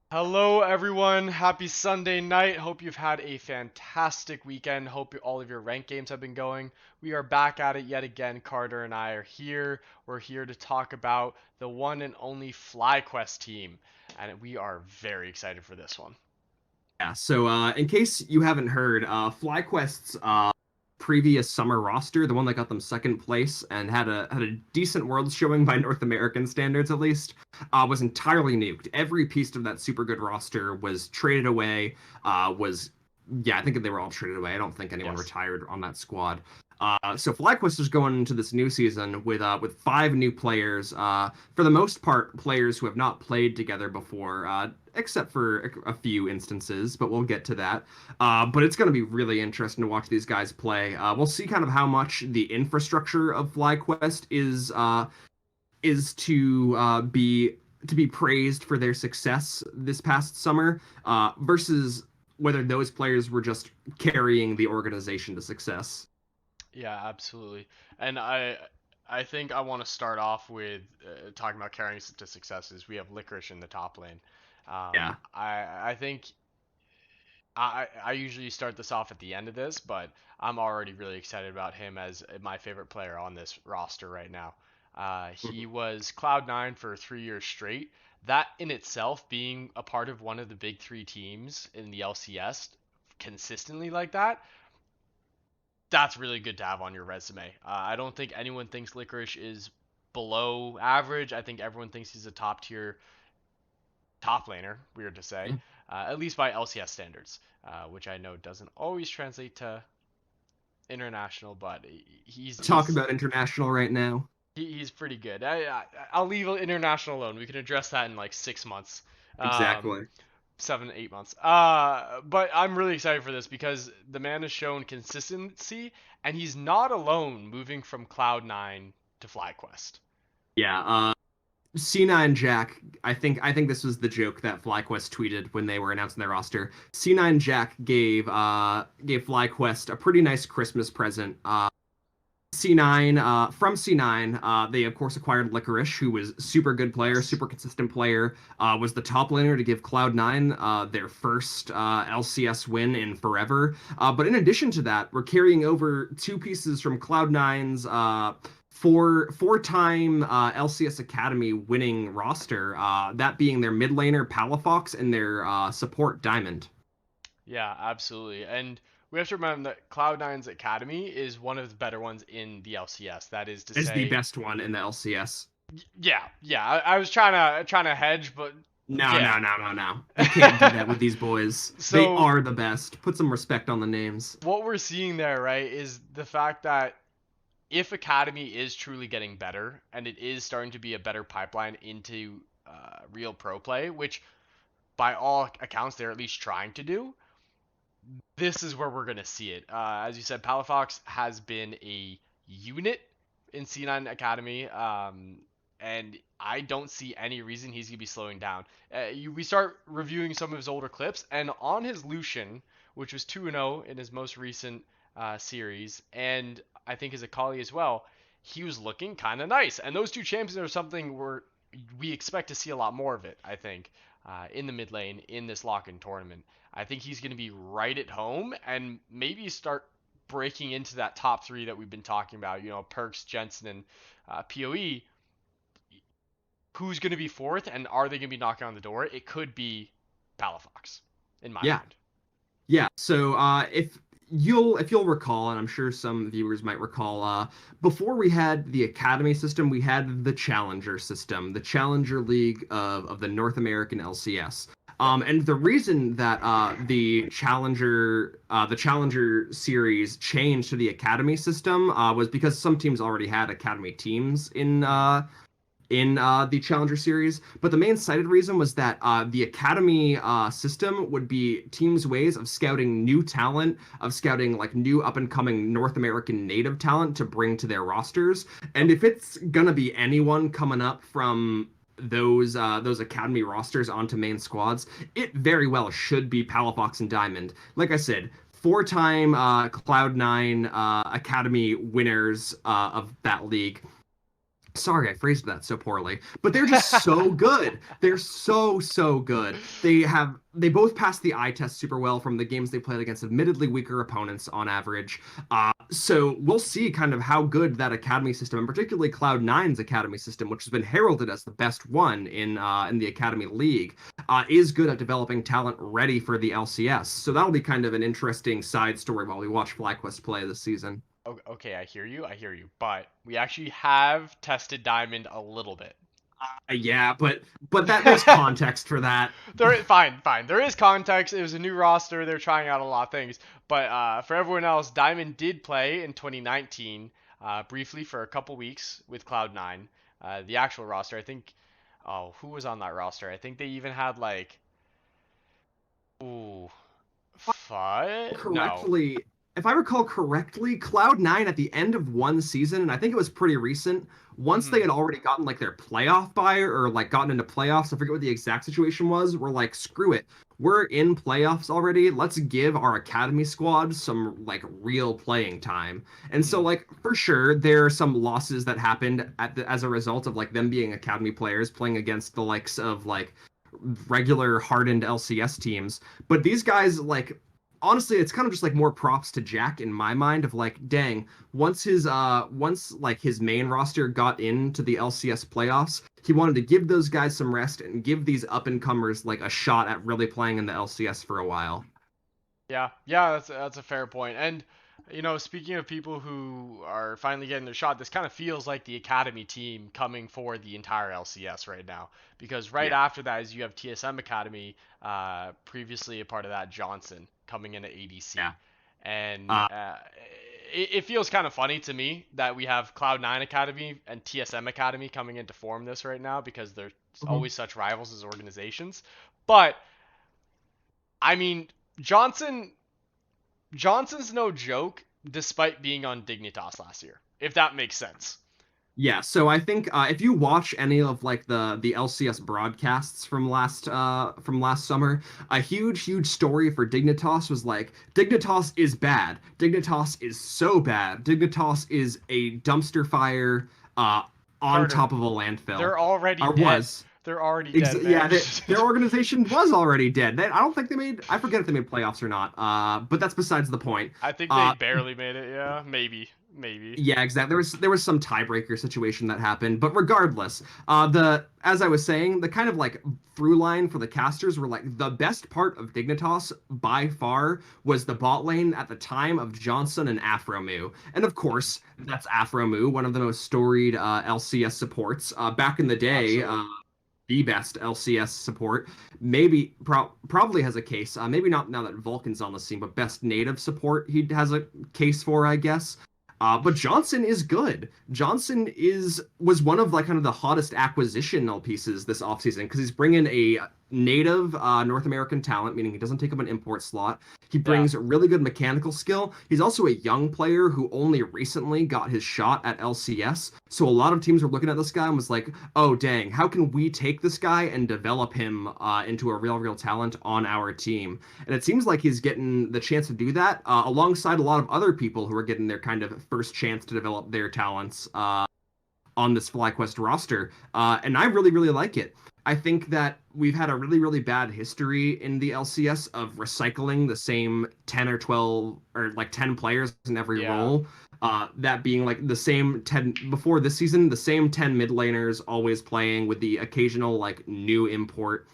Hello, everyone. Happy Sunday night. Hope you've had a fantastic weekend. Hope all of your ranked games have been going. We are back at it yet again. Carter and I are here. We're here to talk about the one and only FlyQuest team, and we are very excited for this one. Yeah, so in case you haven't heard, FlyQuest's previous summer roster, the one that got them second place and had a decent world showing by North American standards at least, was entirely nuked. Every piece of that super good roster was traded away. Was Yeah, I think they were all traded away. I don't think anyone Yes. retired on that squad. So FlyQuest is going into this new season with five new players. For the most part, players who have not played together before, except for a few instances. But we'll get to that. But it's going to be really interesting to watch these guys play. We'll see kind of how much the infrastructure of FlyQuest is to be praised for their success this past summer, versus whether those players were just carrying the organization to success. Yeah, absolutely. And I think I want to start off with talking about carrying to successes. We have Licorice in the top lane. Yeah. I think I usually start this off at the end of this, but I'm already really excited about him as my favorite player on this roster right now. He was Cloud9 for 3 years straight. That in itself, being a part of one of the big three teams in the LCS consistently like that, that's really good to have on your resume. I don't think anyone thinks Licorice is below average. I think everyone thinks he's a top tier top laner, weird to say, at least by LCS standards, which I know doesn't always translate to international, but he's Talk he's about international right now. he's pretty good. I'll leave international alone. We can address that in like 6 months, um, Exactly. 7 8 months. But I'm really excited for this because the man has shown consistency, and he's not alone moving from Cloud9 to FlyQuest. Yeah. C9 Jack, I think this was the joke that FlyQuest tweeted when they were announcing their roster. C9 Jack gave FlyQuest a pretty nice Christmas present. C9 From C9, they of course acquired Licorice, who was super good player, Yes. super consistent player. Was the top laner to give Cloud9 their first LCS win in forever. But in addition to that, we're carrying over two pieces from Cloud9's four-time LCS Academy winning roster. That being their mid laner Palafox and their support Diamond. Yeah, absolutely. And we have to remember that Cloud9's Academy is one of the better ones in the LCS. That is to Is the say, best one in the LCS. yeah. I was trying to hedge, but No, yeah. no, no, no, no. You can't do that with these boys. They So are the best. Put some respect on the names. what we're seeing there, right, is the fact that if Academy is truly getting better and it is starting to be a better pipeline into real pro play, which by all accounts they're at least trying to do, this is where we're going to see it. As you said, Palafox has been a unit in C9 Academy, and I don't see any reason he's going to be slowing down. We start reviewing some of his older clips, and on his Lucian, which was 2-0 in his most recent series, and I think his Akali as well, he was looking kind of nice. And those two champions are something we expect to see a lot more of it, I think, in the mid lane in this lock-in tournament. I think he's going to be right at home and maybe start breaking into that top three that we've been talking about. You know, Perks, Jensen, and PoE. Who's going to be fourth, and are they going to be knocking on the door? It could be Palafox, in my Yeah, mind. yeah. So if you'll recall, and I'm sure some viewers might recall, before we had the Academy system, we had the Challenger system, the Challenger League of the North American LCS. Yep. And the reason that the Challenger series changed to the Academy system was because some teams already had Academy teams Mm-hmm. in the Challenger Series. But the main cited reason was that the Academy system would be teams' ways of scouting new talent, of scouting like new up and coming North American native talent to bring to their rosters. Yep. And if it's gonna be anyone coming up from those academy rosters onto main squads, it very well should be Palafox and Diamond. Like I said, four-time Cloud9 Academy winners of that league. Sorry, I phrased that so poorly, but they're just so good. They're so good. They both pass the eye test super well from the games they played against admittedly weaker opponents on average. So we'll see kind of how good that academy system, and particularly Cloud9's academy system, which has been heralded as the best one in the Academy League, is good at developing talent ready for the LCS. So that'll be kind of an interesting side story while we watch FlyQuest play this season. Okay, I hear you, but we actually have tested Diamond a little bit. Yeah, but that there's context for that. Fine. There is context. It was a new roster. They're trying out a lot of things. But for everyone else, Diamond did play in 2019, briefly for a couple weeks with Cloud9. The actual roster, I think. Oh, who was on that roster? I think they even had like, ooh, no. Correctly, if I recall correctly, Cloud9 at the end of one season, and I think it was pretty recent, once they Hmm. had already gotten like their playoff bye or like gotten into playoffs, I forget what the exact situation was, we're like, screw it. We're in playoffs already. Let's give our academy squad some like real playing time. And so Hmm. like for sure there are some losses that happened as a result of like them being academy players playing against the likes of like regular hardened LCS teams. But these guys like honestly, it's kind of just like more props to Jack in my mind of like, dang, once like his main roster got into the LCS playoffs, he wanted to give those guys some rest and give these up and comers like a shot at really playing in the LCS for a while. Yeah, that's a fair point. And speaking of people who are finally getting their shot, this kind of feels like the academy team coming for the entire LCS right now. Because right Yeah. after that is you have TSM Academy, previously a part of that Johnson coming in at Yeah. ADC, and Uh, it feels kind of funny to me that we have Cloud9 Academy and TSM Academy coming in to form this right now because they're mhm. always such rivals as organizations. But I mean, Johnson Johnson's no joke, despite being on Dignitas last year. If that makes sense. Yeah, so I think if you watch any of like the LCS broadcasts from last summer, a huge story for Dignitas was like Dignitas is bad. Dignitas is so bad. Dignitas is a dumpster fire uh, on Carter, top of a landfill, they're already or dead. was. They're already dead, Yeah, man. their organization was already dead. I don't think they made. I forget if they made playoffs or not. But that's besides the point. I think they Uh, barely made it. Yeah, maybe. Yeah, exactly. There was some tiebreaker situation that happened, but regardless, the as I was saying, the kind of like through line for the casters were like the best part of Dignitas by far was the bot lane at the time of Johnson and Afromu, and of Hmm. course that's Afromu, one of the most storied LCS supports back in the day. Absolutely. The best LCS support, probably has a case. Maybe not now that Vulcan's on the scene, but best native support he has a case for, I guess. But Johnson is good. Johnson is was one of like kind of the hottest acquisitional pieces this offseason because he's bringing a native North American talent, meaning he doesn't take up an import slot. He Yeah. brings really good mechanical skill. He's also a young player who only recently got his shot at LCS. So a lot of teams were looking at this guy and was like, "Oh dang, how can we take this guy and develop him into a real talent on our team?" And it seems like he's getting the chance to do that alongside a lot of other people who are getting their kind of first chance to develop their talents on this FlyQuest roster. And I really like it. I think that we've had a really bad history in the LCS of recycling the same 10 or 12 or like 10 players in every Yeah. role. That being like the same 10 before this season, the same 10 mid laners always playing with the occasional like new import.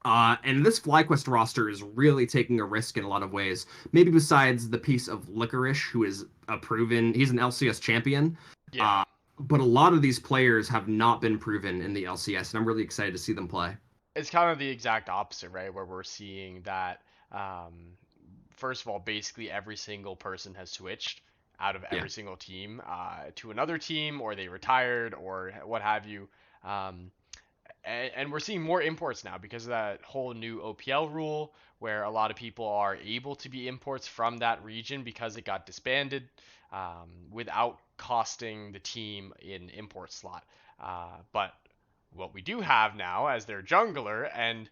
And this FlyQuest roster is really taking a risk in a lot of ways. Maybe besides the piece of Licorice, who is he's an LCS champion. Yeah. Uh, but a lot of these players have not been proven in the LCS, and I'm really excited to see them play. It's kind of the exact opposite, right? Where we're seeing that, um, first of all, basically every single person has switched out of Yeah. every single team to another team, or they retired, or what have you. Um, and we're seeing more imports now because of that whole new OPL rule where a lot of people are able to be imports from that region because it got disbanded without costing the team in import slot. But what we do have now as their jungler, and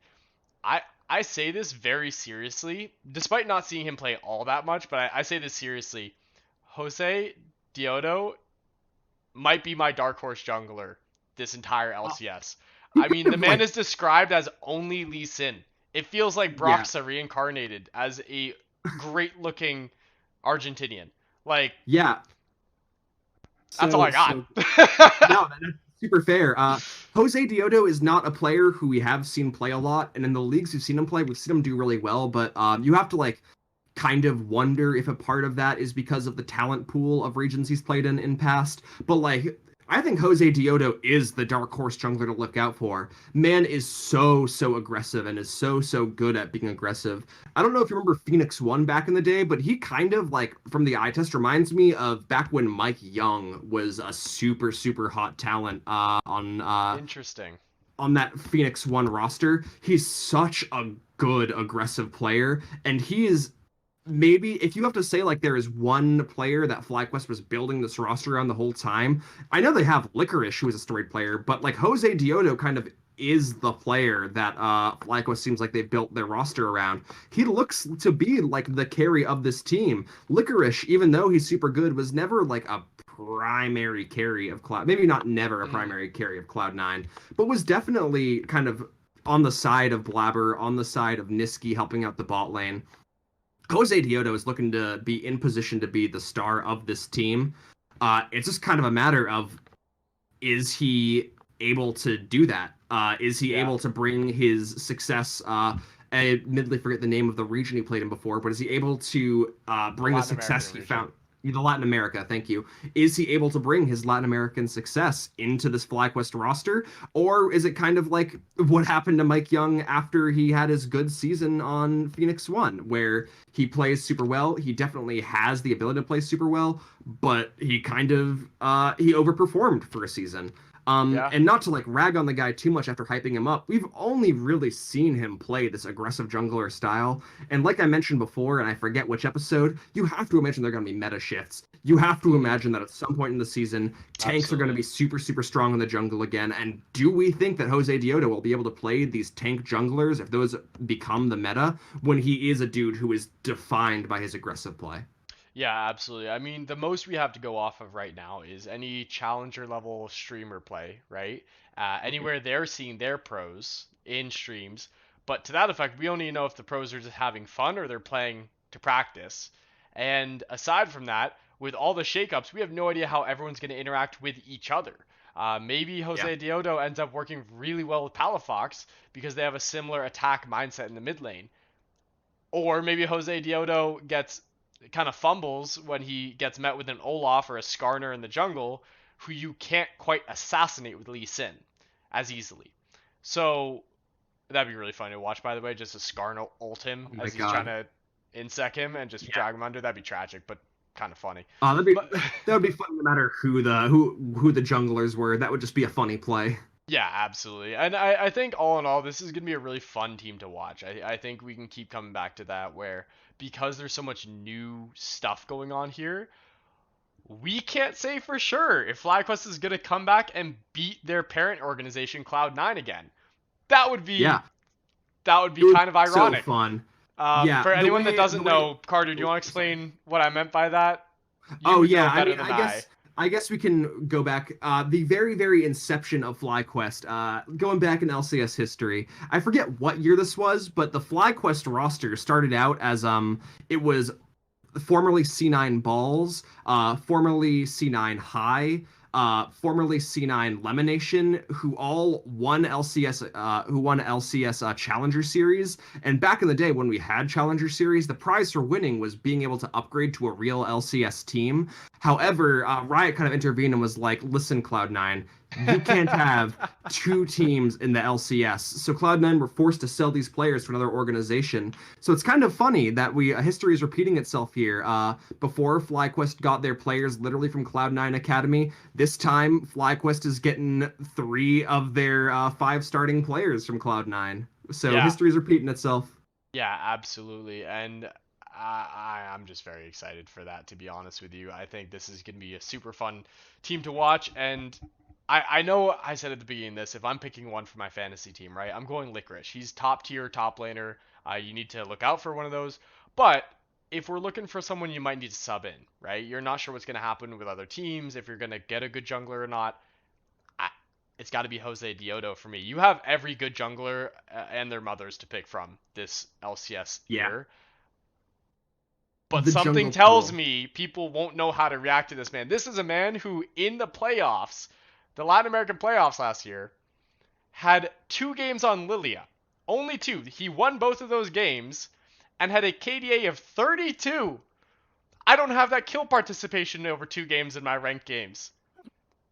I I say this very seriously, despite not seeing him play all that much, but I say this seriously. Jose Diodo might be my dark horse jungler this entire Uh, LCS. he I mean, kind the of man like, is described as only Lee Sin. It feels like yeah, Broxah reincarnated as a great looking Argentinian. Like, yeah. that's all I So got. so No, that's super fair. Jose Diodo is not a player who we have seen play a lot, and in the leagues we've seen him play, we've seen him do really well. But you have to like kind of wonder if a part of that is because of the talent pool of regions he's played in past. But like, I think Jose Diodo is the dark horse jungler to look out for. Man is so aggressive and is so good at being aggressive. I don't know if you remember Phoenix One back in the day, but he kind of like from the eye test reminds me of back when Mike Young was a super hot talent Interesting. on that Phoenix One roster. He's such a good aggressive player, and he is maybe if you have to say like there is one player that FlyQuest was building this roster around the whole time. I know they have Licorice, who is a storied player, but like Jose Diodo kind of is the player that FlyQuest seems like they've built their roster around. He looks to be like the carry of this team. Licorice, even though he's super good, was never like a primary carry of Cloud. Maybe not never a Mm, primary carry of Cloud9, but was definitely kind of on the side of Blabber, on the side of Niski helping out the bot lane. Jose Diodo is looking to be in position to be the star of this team. It's just kind of a matter of is he able to do that? Is he yeah. able to bring his success? I admittedly forget the name of the region he played in before, but is he able to The bring the Latin success American he region. found? The Latin America, thank you. Is he able to bring his Latin American success into this FlyQuest roster, or is it kind of like what happened to Mike Young after he had his good season on Phoenix One, where he plays super well? He definitely has the ability to play super well, but he kind of he overperformed for a season. Yeah. And not to like rag on the guy too much after hyping him up, we've only really seen him play this aggressive jungler style. And like I mentioned before, and I forget which episode, you have to imagine they're going to be meta shifts. You have to Mm, imagine that at some point in the season, tanks are going to absolutely. be super strong in the jungle again. And do we think that Jose Diodo will be able to play these tank junglers if those become the meta when he is a dude who is defined by his aggressive play? Yeah, absolutely. I mean, the most we have to go off of right now is any challenger level streamer play, right? Anywhere they're seeing their pros in streams. But to that effect, we only know if the pros are just having fun or they're playing to practice. And aside from that, with all the shakeups, we have no idea how everyone's going to interact with each other. Maybe Yeah. Jose Diodo ends up working really well with Palafox because they have a similar attack mindset in the mid lane. Or maybe Jose Diodo gets kind of fumbles when he gets met with an Olaf or a Skarner in the jungle, who you can't quite assassinate with Lee Sin as easily. So that'd be really fun to watch, by the way. Just a Skarner ult him Oh my as he's trying god. to insect him and just Yeah. drag him under. That'd be tragic, but kind of funny. That'd be But that would be fun no matter who the junglers were. That would just be a funny play. yeah, absolutely. And I think all in all, this is going to be a really fun team to watch. I think we can keep coming back to that where because there's so much new stuff going on here, we can't say for sure if FlyQuest is going to come back and beat their parent organization Cloud9 again. That would be Yeah. that would be It would kind be of so ironic. fun. Yeah, For the anyone that way the doesn't way know, Carter, do you oh, want to sorry. explain what I meant by that? You Oh would know yeah, I better mean, than I I. guess I guess we can go back. The very inception of FlyQuest, going back in LCS history. I forget what year this was, but the FlyQuest roster started out as it was formerly C9 Balls, formerly C9 High, formerly C9 Lemonation, who won LCS Challenger Series. And back in the day when we had Challenger Series, the prize for winning was being able to upgrade to a real LCS team. However, Riot kind of intervened and was like, "Listen, Cloud9, you can't have two teams in the LCS." So Cloud9 were forced to sell these players to another organization. So it's kind of funny that history is repeating itself here. Before FlyQuest got their players literally from Cloud9 Academy, this time FlyQuest is getting three of their five starting players from Cloud9. So Yeah, history is repeating itself. yeah, absolutely. And I'm just very excited for that, to be honest with you. I think this is going to be a super fun team to watch. And I know I said at the beginning of this, if I'm picking one for my fantasy team, right, I'm going Licorice. He's top tier, top laner. You need to look out for one of those. But if we're looking for someone you might need to sub in, right? You're not sure what's going to happen with other teams, if you're going to get a good jungler or not. I, it's got to be Jose Diodo for me. You have every good jungler and their mothers to pick from this LCS Yeah, year, but the something jungle tells pool. me people won't know how to react to this man. This is a man who, in the playoffs, the Latin American playoffs last year, had 2 games on Lilia. Only 2. He won both of those games and had a KDA of 32. I don't have that kill participation over 2 games in my ranked games.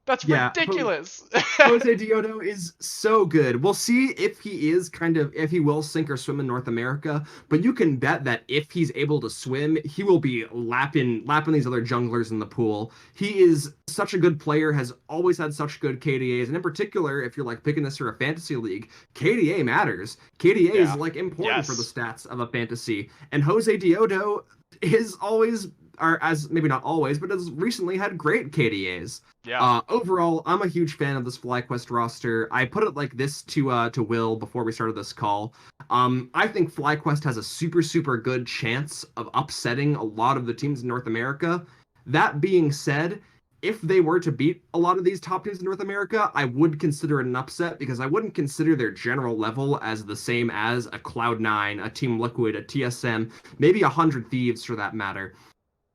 That's Yeah, ridiculous. Jose Diodo is so good. We'll see if he is if he will sink or swim in North America, but you can bet that if he's able to swim, he will be lapping these other junglers in the pool. He is such a good player, has always had such good KDAs, and in particular, if you're like picking this for a fantasy league, KDA matters. KDA is Yeah. like important for the Yes. stats of a fantasy, and Jose Diodo is always, or as maybe not always, but has recently had great KDAs. Yeah. Overall, I'm a huge fan of this FlyQuest roster. I put it like this to Will before we started this call. I think FlyQuest has a super good chance of upsetting a lot of the teams in North America. That being said, if they were to beat a lot of these top teams in North America, I would consider it an upset because I wouldn't consider their general level as the same as a Cloud9, a Team Liquid, a TSM, maybe 100 Thieves for that matter.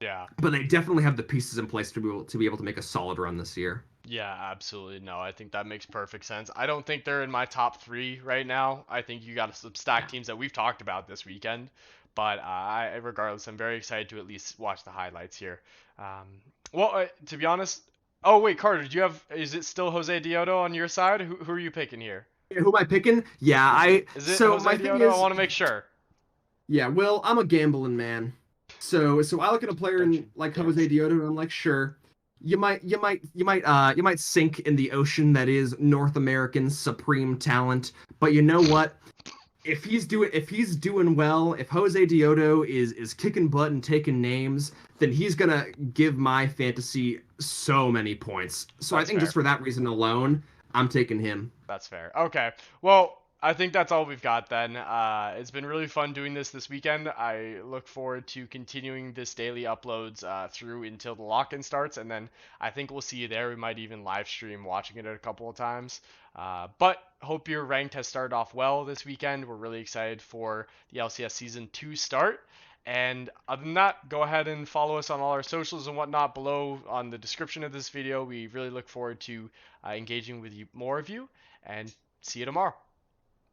Yeah. But they definitely have the pieces in place to be able to make a solid run this year. Yeah, absolutely. No, I think that makes perfect sense. I don't think they're in my top 3 right now. I think you got some stack Yeah. teams that we've talked about this weekend. But regardless, I'm very excited to at least watch the highlights here. To be honest, oh wait, Carter, do you have? Is it still Jose Diodo on your side? Who are you picking here? Who am I picking? Yeah, I Is it so Jose my thing Diodo? I is, want to make sure. yeah, Will, I'm a gambling man. So I look at a player Don't you in like dare Jose say that. Diodo, and I'm like, sure, you might sink in the ocean that is North American supreme talent, but you know what? If he's doing well, if Jose Diodo is kicking butt and taking names, then he's gonna give my fantasy so many points. So I That's think just fair. for that reason alone, I'm taking him. That's fair. Okay. Well, I think that's all we've got then. It's been really fun doing this weekend. I look forward to continuing this daily uploads through until the lock-in starts, and then I think we'll see you there. We might even live stream watching it a couple of times. But hope your ranked has started off well this weekend. We're really excited for the LCS season 2 start. And other than that, go ahead and follow us on all our socials and whatnot below on the description of this video. We really look forward to engaging with you, more of you, and see you tomorrow.